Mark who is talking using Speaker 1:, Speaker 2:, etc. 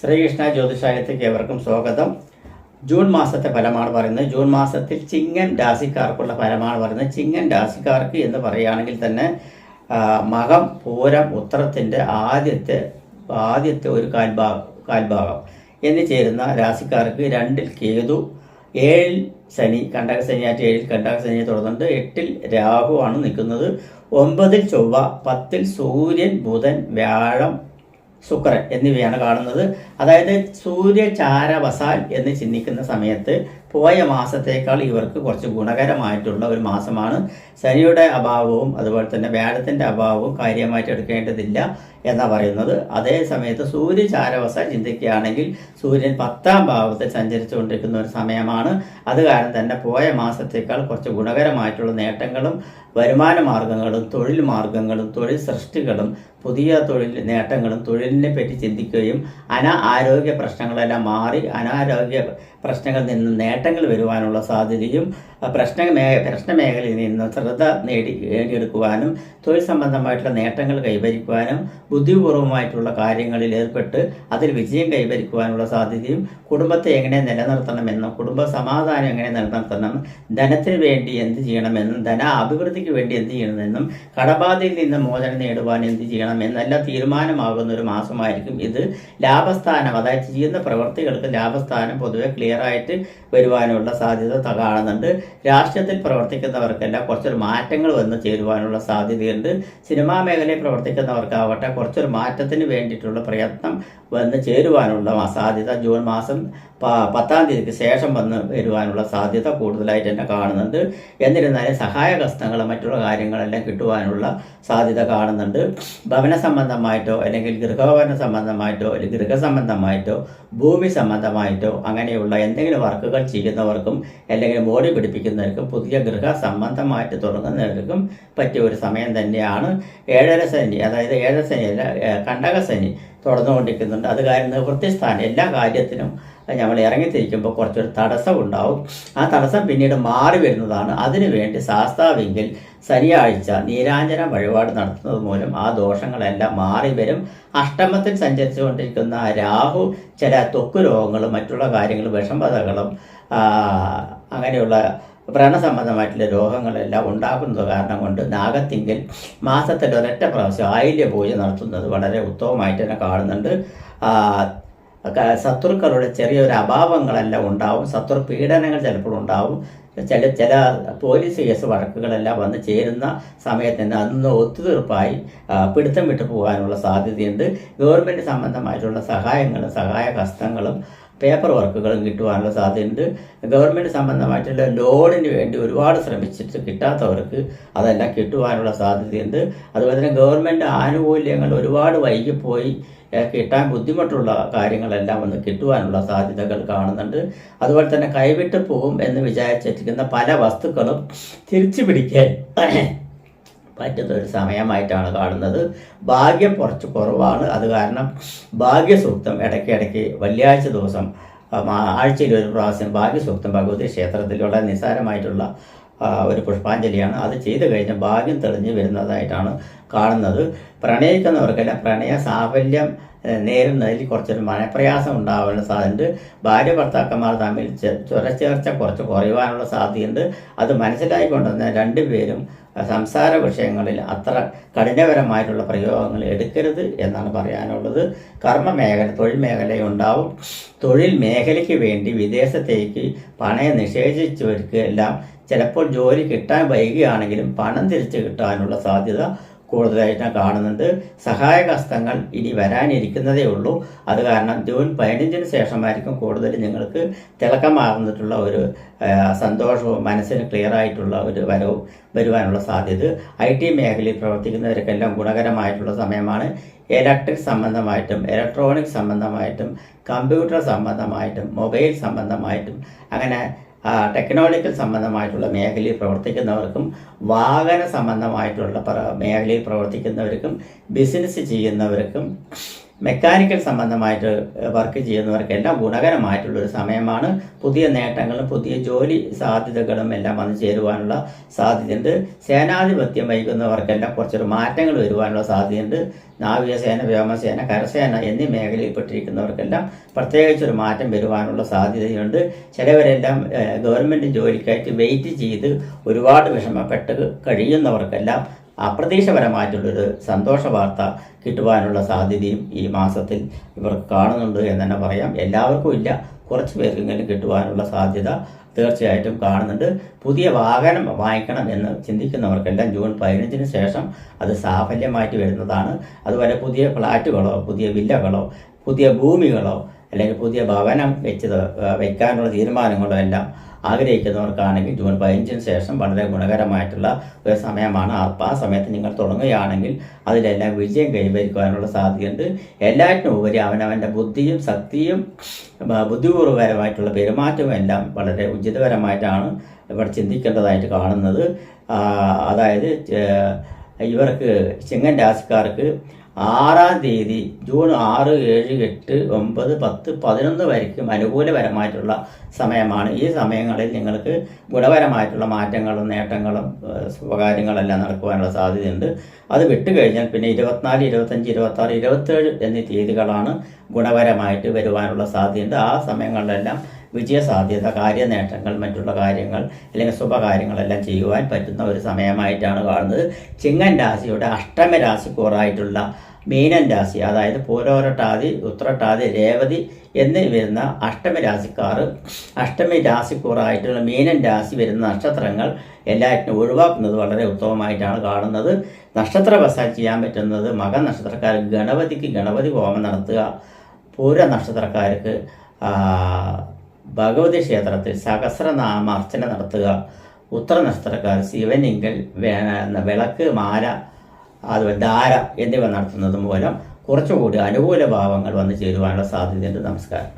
Speaker 1: ശ്രീകൃഷ്ണ ജ്യോതിഷാലയത്തിലേക്ക് ഏവർക്കും സ്വാഗതം. ജൂൺ മാസത്തെ ഫലമാണ് പറയുന്നത്. ജൂൺ മാസത്തിൽ ചിങ്ങൻ രാശിക്കാർക്കുള്ള ഫലമാണ് പറയുന്നത്. ചിങ്ങൻ രാശിക്കാർക്ക് എന്ന് പറയുകയാണെങ്കിൽ തന്നെ മകം, പൂരം, ഉത്തരത്തിൻ്റെ ആദ്യത്തെ ഒരു കാൽഭാഗം എന്ന് ചേരുന്ന രാശിക്കാർക്ക് 2-ൽ കേതു, 7-ൽ ശനി, കണ്ടകശനിയായിട്ട് 7-ൽ കണ്ടകശനിയെ തുടർന്നുണ്ട്. 8-ൽ രാഹു ആണ് നിൽക്കുന്നത്. 9-ൽ ചൊവ്വ, 10-ൽ സൂര്യൻ, ബുധൻ, വ്യാഴം, ശുക്രൻ എന്നിവയാണ് കാണുന്നത്. അതായത് സൂര്യചാരവസാൽ എന്ന് ചിഹ്നിക്കുന്ന സമയത്ത് പോയ മാസത്തേക്കാൾ ഇവർക്ക് കുറച്ച് ഗുണകരമായിട്ടുള്ള ഒരു മാസമാണ്. ശനിയുടെ അഭാവവും അതുപോലെ തന്നെ വ്യാഴത്തിൻ്റെ അഭാവവും കാര്യമായിട്ട് എടുക്കേണ്ടതില്ല എന്നാണ് പറയുന്നത്. അതേ സമയത്ത് സൂര്യചാരവസാൽ ചിന്തിക്കുകയാണെങ്കിൽ സൂര്യൻ 10-ാം ഭാവത്തിൽ സഞ്ചരിച്ചുകൊണ്ടിരിക്കുന്ന ഒരു സമയമാണ്. അത് കാരണം തന്നെ പോയ മാസത്തേക്കാൾ കുറച്ച് ഗുണകരമായിട്ടുള്ള നേട്ടങ്ങളും വരുമാന മാർഗങ്ങളും തൊഴിൽ മാർഗങ്ങളും തൊഴിൽ സൃഷ്ടികളും പുതിയ തൊഴിൽ നേട്ടങ്ങളും തൊഴിലിനെ പറ്റി ചിന്തിക്കുകയും ആരോഗ്യ പ്രശ്നങ്ങളെല്ലാം മാറി അനാരോഗ്യ പ്രശ്നങ്ങളിൽ നിന്ന് നേട്ടങ്ങൾ വരുവാനുള്ള സാധ്യതയും പ്രശ്നമേഖലയിൽ നിന്ന് ശ്രദ്ധ നേടിയെടുക്കുവാനും തൊഴിൽ സംബന്ധമായിട്ടുള്ള നേട്ടങ്ങൾ കൈവരിക്കുവാനും ബുദ്ധിപൂർവമായിട്ടുള്ള കാര്യങ്ങളിൽ ഏർപ്പെട്ട് അതിൽ വിജയം കൈവരിക്കുവാനുള്ള സാധ്യതയും കുടുംബത്തെ എങ്ങനെ നിലനിർത്തണമെന്നും കുടുംബ സമാധാനം എങ്ങനെ നിലനിർത്തണം, ധനത്തിന് വേണ്ടി എന്ത് ചെയ്യണമെന്നും ധന അഭിവൃദ്ധിക്ക് വേണ്ടി എന്ത് ചെയ്യണമെന്നും കടബാധയിൽ നിന്ന് മോചനം നേടുവാൻ എന്ത് ചെയ്യണമെന്നെല്ലാം തീരുമാനമാകുന്ന ഒരു മാസമായിരിക്കും ഇത്. ലാഭസ്ഥാനം, അതായത് ചെയ്യുന്ന പ്രവൃത്തികൾക്ക് ലാഭസ്ഥാനം പൊതുവെ ക്ലിയറായിട്ട് വരുവാനുള്ള സാധ്യത കാണുന്നുണ്ട്. രാഷ്ട്രീയത്തിൽ പ്രവർത്തിക്കുന്നവർക്കെല്ലാം കുറച്ചൊരു മാറ്റങ്ങൾ വന്ന് ചേരുവാനുള്ള സാധ്യതയുണ്ട്. സിനിമാ മേഖലയിൽ പ്രവർത്തിക്കുന്നവർക്കാവട്ടെ കുറച്ചൊരു മാറ്റത്തിന് വേണ്ടിയിട്ടുള്ള പ്രയത്നം വന്ന് ചേരുവാനുള്ള സാധ്യത ജൂൺ മാസം 10-ാം തീയതിക്ക് ശേഷം വന്ന് വരുവാനുള്ള സാധ്യത കൂടുതലായിട്ട് തന്നെ കാണുന്നുണ്ട്. എന്നിരുന്നാലും സഹായഹസ്തങ്ങൾ മറ്റുള്ള കാര്യങ്ങളെല്ലാം കിട്ടുവാനുള്ള സാധ്യത കാണുന്നുണ്ട്. ഭവന സംബന്ധമായിട്ടോ അല്ലെങ്കിൽ ഗൃഹഭവന സംബന്ധമായിട്ടോ അല്ലെങ്കിൽ ഗൃഹസംബന്ധമായിട്ടോ ഭൂമി സംബന്ധമായിട്ടോ അങ്ങനെയുള്ള എന്തെങ്കിലും വർക്കുകൾ ചെയ്യുന്നവർക്കും അല്ലെങ്കിൽ ബോഡി പിടിപ്പിക്കുന്നവർക്കും പുതിയ ഗൃഹ സംബന്ധമായിട്ട് തുടങ്ങുന്നവർക്കും പറ്റിയ ഒരു സമയം തന്നെയാണ്. 7-ര ശനി, അതായത് 7-ര ശനി അല്ല, കണ്ടകശനി തുടർന്നുകൊണ്ടിരിക്കുന്നുണ്ട്. അത് കാര്യം നിവൃത്തിസ്ഥാനം എല്ലാ കാര്യത്തിനും നമ്മൾ ഇറങ്ങിത്തിരിക്കുമ്പോൾ കുറച്ചൊരു തടസ്സം ഉണ്ടാവും. ആ തടസ്സം പിന്നീട് മാറി വരുന്നതാണ്. അതിനുവേണ്ടി ശാസ്താവെങ്കിൽ ശനിയാഴ്ച നീരാഞ്ജന വഴിപാട് നടത്തുന്നത് മൂലം ആ ദോഷങ്ങളെല്ലാം മാറി വരും. അഷ്ടമത്തിൽ സഞ്ചരിച്ചുകൊണ്ടിരിക്കുന്ന രാഹു ചില ത്വക്ക് രോഗങ്ങളും മറ്റുള്ള കാര്യങ്ങളും വിഷമതകളും അങ്ങനെയുള്ള വ്രണസംബന്ധമായിട്ടുള്ള രോഗങ്ങളെല്ലാം ഉണ്ടാക്കുന്നത് കാരണം കൊണ്ട് നാഗത്തിങ്കിൽ മാസത്തിൽ ഒരൊറ്റ പ്രാവശ്യം ആയില്യ പൂജ നടത്തുന്നത് വളരെ ഉത്തമമായിട്ട് തന്നെ കാണുന്നുണ്ട്. ശത്രുക്കളുടെ ചെറിയൊരു അഭാവങ്ങളെല്ലാം ഉണ്ടാവും. ശത്രു പീഡനങ്ങൾ ചിലപ്പോൾ ഉണ്ടാവും. ചില പോലീസ് കേസ് വഴക്കുകളെല്ലാം വന്ന് ചേരുന്ന സമയത്ത് തന്നെ അതൊന്ന് ഒത്തുതീർപ്പായി പിടുത്തം വിട്ടു പോകാനുള്ള സാധ്യതയുണ്ട്. ഗവൺമെൻറ് സംബന്ധമായിട്ടുള്ള സഹായങ്ങളും സഹായ ഹസ്തങ്ങളും പേപ്പർ വർക്കുകളും കിട്ടുവാനുള്ള സാധ്യതയുണ്ട്. ഗവൺമെൻറ് സംബന്ധമായിട്ടുള്ള ലോണിന് വേണ്ടി ഒരുപാട് ശ്രമിച്ചിട്ട് കിട്ടാത്തവർക്ക് അതെല്ലാം കിട്ടുവാനുള്ള സാധ്യതയുണ്ട്. അതുപോലെ തന്നെ ഗവൺമെൻറ് ആനുകൂല്യങ്ങൾ ഒരുപാട് വൈകിപ്പോയി കിട്ടാൻ ബുദ്ധിമുട്ടുള്ള കാര്യങ്ങളെല്ലാം ഒന്ന് കിട്ടുവാനുള്ള സാധ്യതകൾ കാണുന്നുണ്ട്. അതുപോലെ തന്നെ കൈവിട്ട് പോകും എന്ന് വിചാരിച്ചിരിക്കുന്ന പല വസ്തുക്കളും തിരിച്ചു പിടിക്കാൻ പറ്റുന്ന ഒരു സമയമായിട്ടാണ് കാണുന്നത്. ഭാഗ്യം കുറച്ച് കുറവാണ്. അത് കാരണം ഭാഗ്യസൂക്തം ഇടയ്ക്കിടയ്ക്ക് വെള്ളിയാഴ്ച ദിവസം ആഴ്ചയിൽ ഒരു പ്രാവശ്യം ഭാഗ്യസൂക്തം ഭഗവതി ക്ഷേത്രത്തിലുള്ള നിസ്സാരമായിട്ടുള്ള ഒരു പുഷ്പാഞ്ജലിയാണ്. അത് ചെയ്തു കഴിഞ്ഞാൽ ഭാഗ്യം തെളിഞ്ഞു വരുന്നതായിട്ടാണ് കാണുന്നത്. പ്രണയിക്കുന്നവർക്കെല്ലാം പ്രണയ സാഫല്യം നേരിടുന്നതിൽ കുറച്ചൊരു മനപ്രയാസം ഉണ്ടാവാനുള്ള സാധ്യതയുണ്ട്. ഭാര്യ ഭർത്താക്കന്മാർ തമ്മിൽ ചൊരച്ചേർച്ച കുറച്ച് കുറയുവാനുള്ള സാധ്യതയുണ്ട്. അത് മനസ്സിലായിക്കൊണ്ട് തന്നെ രണ്ടുപേരും സംസാര വിഷയങ്ങളിൽ അത്ര കഠിനപരമായിട്ടുള്ള പ്രയോഗങ്ങൾ എടുക്കരുത് എന്നാണ് പറയാനുള്ളത്. കർമ്മമേഖല, തൊഴിൽ മേഖലയുണ്ടാവും. തൊഴിൽ മേഖലയ്ക്ക് വേണ്ടി വിദേശത്തേക്ക് പണയം നിഷേധിച്ചവർക്ക് എല്ലാം ചിലപ്പോൾ ജോലി കിട്ടാൻ വൈകുകയാണെങ്കിലും പണം തിരിച്ചു കിട്ടാനുള്ള സാധ്യത കൂടുതലായിട്ട് കാണുന്നുണ്ട്. സഹായഹസ്തങ്ങൾ ഇനി വരാനിരിക്കുന്നതേ ഉള്ളൂ. അത് കാരണം ജൂൺ 15-ന് ശേഷമായിരിക്കും കൂടുതൽ നിങ്ങൾക്ക് തിളക്കമാർന്നിട്ടുള്ള ഒരു സന്തോഷവും മനസ്സിന് ക്ലിയർ ആയിട്ടുള്ള ഒരു വരവും വരുവാനുള്ള സാധ്യത. IT മേഖലയിൽ പ്രവർത്തിക്കുന്നവർക്കെല്ലാം ഗുണകരമായിട്ടുള്ള സമയമാണ്. ഇലക്ട്രിക് സംബന്ധമായിട്ടും ഇലക്ട്രോണിക് സംബന്ധമായിട്ടും കമ്പ്യൂട്ടർ സംബന്ധമായിട്ടും മൊബൈൽ സംബന്ധമായിട്ടും അങ്ങനെ ടെക്നോളജിക്കൽ സംബന്ധമായിട്ടുള്ള മേഖലയിൽ പ്രവർത്തിക്കുന്നവർക്കും വാഹന സംബന്ധമായിട്ടുള്ള മേഖലയിൽ പ്രവർത്തിക്കുന്നവർക്കും ബിസിനസ് ചെയ്യുന്നവർക്കും മെക്കാനിക്കൽ സംബന്ധമായിട്ട് വർക്ക് ചെയ്യുന്നവർക്കെല്ലാം ഗുണകരമായിട്ടുള്ളൊരു സമയമാണ്. പുതിയ നേട്ടങ്ങളും പുതിയ ജോലി സാധ്യതകളും എല്ലാം വന്നു ചേരുവാനുള്ള സാധ്യതയുണ്ട്. സേനാധിപത്യം വഹിക്കുന്നവർക്കെല്ലാം കുറച്ചൊരു മാറ്റങ്ങൾ വരുവാനുള്ള സാധ്യതയുണ്ട്. നാവികസേന, വ്യോമസേന, കരസേന എന്നീ മേഖലയിൽപ്പെട്ടിരിക്കുന്നവർക്കെല്ലാം പ്രത്യേകിച്ചൊരു മാറ്റം വരുവാനുള്ള സാധ്യതയുണ്ട്. ചിലവരെല്ലാം ഗവൺമെൻറ് ജോലിക്കായിട്ട് വെയിറ്റ് ചെയ്ത് ഒരുപാട് വിഷമപ്പെട്ട് കഴിയുന്നവർക്കെല്ലാം അപ്രതീക്ഷിതപരമായിട്ടുള്ളൊരു സന്തോഷ വാർത്ത കിട്ടുവാനുള്ള സാധ്യതയും ഈ മാസത്തിൽ ഇവർക്ക് കാണുന്നുണ്ട് എന്ന് തന്നെ പറയാം. എല്ലാവർക്കും ഇല്ല, കുറച്ച് പേർക്കെങ്കിലും കിട്ടുവാനുള്ള സാധ്യത തീർച്ചയായിട്ടും കാണുന്നുണ്ട്. പുതിയ വാഹനം വാങ്ങിക്കണം എന്ന് ചിന്തിക്കുന്നവർക്കെല്ലാം ജൂൺ 15 ശേഷം അത് സാഫല്യമായിട്ട് വരുന്നതാണ്. അതുപോലെ പുതിയ ഫ്ലാറ്റുകളോ പുതിയ വില്ലകളോ പുതിയ ഭൂമികളോ അല്ലെങ്കിൽ പുതിയ ഭവനം വയ്ക്കാനുള്ള തീരുമാനങ്ങളോ എല്ലാം ആഗ്രഹിക്കുന്നവർക്കാണെങ്കിൽ ജൂൺ 15 ശേഷം വളരെ ഗുണകരമായിട്ടുള്ള ഒരു സമയമാണ്. അപ്പോൾ ആ സമയത്ത് നിങ്ങൾ തുടങ്ങുകയാണെങ്കിൽ അതിലെല്ലാം വിജയം കൈവരിക്കുവാനുള്ള സാധ്യതയുണ്ട്. എല്ലാറ്റിനും ഉപരി അവനവൻ്റെ ബുദ്ധിയും ശക്തിയും ബുദ്ധിപൂർവകരമായിട്ടുള്ള പെരുമാറ്റവും എല്ലാം വളരെ ഉചിതപരമായിട്ടാണ് ഇവിടെ ചിന്തിക്കേണ്ടതായിട്ട് കാണുന്നത്. അതായത് ഇവർക്ക് ചിങ്ങൻ രാശിക്കാർക്ക് 6-ാം തീയതി ജൂൺ 6, 7, 8, 9, 10, 11 വരയ്ക്കും അനുകൂലപരമായിട്ടുള്ള സമയമാണ്. ഈ സമയങ്ങളിൽ നിങ്ങൾക്ക് ഗുണപരമായിട്ടുള്ള മാറ്റങ്ങളും നേട്ടങ്ങളും സ്വകാര്യങ്ങളെല്ലാം നടക്കുവാനുള്ള സാധ്യതയുണ്ട്. അത് വിട്ടുകഴിഞ്ഞാൽ പിന്നെ 24, 25, 26, 27 എന്നീ തീയതികളാണ് ഗുണപരമായിട്ട് വരുവാനുള്ള സാധ്യതയുണ്ട്. ആ സമയങ്ങളിലെല്ലാം വിജയസാധ്യത, കാര്യനേട്ടങ്ങൾ, മറ്റുള്ള കാര്യങ്ങൾ അല്ലെങ്കിൽ ശുഭകാര്യങ്ങളെല്ലാം ചെയ്യുവാൻ പറ്റുന്ന ഒരു സമയമായിട്ടാണ് കാണുന്നത്. ചിങ്ങൻ രാശിയുടെ അഷ്ടമരാശിക്കൂറായിട്ടുള്ള മീനൻ രാശി, അതായത് പൂരോരട്ടാതി, ഉത്രട്ടാതി, രേവതി എന്നീ വരുന്ന അഷ്ടമി രാശിക്കൂറായിട്ടുള്ള മീനൻ രാശി വരുന്ന നക്ഷത്രങ്ങൾ എല്ലാറ്റിനും ഒഴിവാക്കുന്നത് വളരെ ഉത്തമമായിട്ടാണ് കാണുന്നത്. നക്ഷത്രവശാൽ ചെയ്യാൻ പറ്റുന്നത് മക നക്ഷത്രക്കാർ ഗണപതിക്ക് ഗണപതി ഹോമം നടത്തുക, പൂര നക്ഷത്രക്കാർക്ക് ഭഗവതി ക്ഷേത്രത്തിൽ സഹസ്രനാമ അർച്ചന നടത്തുക, ഉത്തര നക്ഷത്രക്കാർ ശിവനിങ്കൽ വിളക്ക്, മാല, അതുപോലെ ധാര എന്നിവ നടത്തുന്നത് മൂലം കുറച്ചുകൂടി അനുകൂല ഭാവങ്ങൾ വന്നു ചേരുവാനുള്ള സാധ്യതയുണ്ട്. നമസ്കാരം.